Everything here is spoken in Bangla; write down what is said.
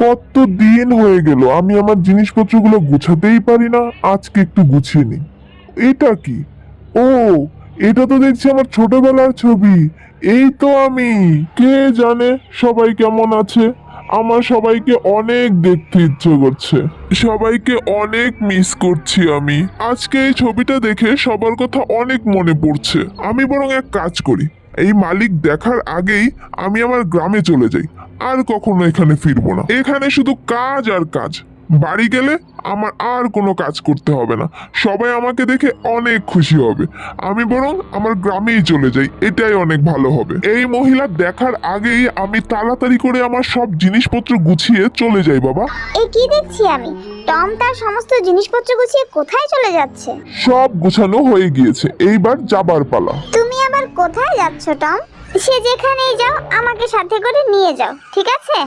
কত দিন হয়ে গেল আমি আমার জিনিসপত্রগুলো গুছাতেই পারি না, আজকে একটু গুছিয়ে নিই। এটা কি? ও, এটা তো দেখছি আমার ছোটবেলার ছবি। এই তো আমি। কে জানে সবাই কেমন আছে। আমার সবাইকে অনেক দেখতে ইচ্ছে করছে, সবাইকে অনেক মিস করছি আমি। আজকে এই ছবিটা দেখে সবার কথা অনেক মনে পড়ছে। আমি বরং এক কাজ করি, এই মালিক দেখার আগেই আমি আমার গ্রামে চলে যাই। আর কখনো এখানে ফিরবো না। এখানে শুধু কাজ আর কাজ। বাড়ি গেলে আমার আর কোনো কাজ করতে হবে না, সবাই আমাকে দেখে অনেক খুশি হবে। আমি বরং আমার গ্রামেই চলে যাই, এটাই অনেক ভালো হবে। এই মহিলা দেখার আগেই আমি তাড়াতাড়ি করে আমার সব জিনিসপত্র গুছিয়ে চলে যাই বাবা। এই কি দেখছি আমি? টম তার সমস্ত জিনিসপত্র গুছিয়ে কোথায় চলে যাচ্ছে? সব গুছানো হয়ে গিয়েছে, এইবার যাবার পালা। তুমি আবার কোথায় যাচ্ছ টম? সে যেখানেই যাও আমাকে সাথে করে নিয়ে যাও, ঠিক আছে?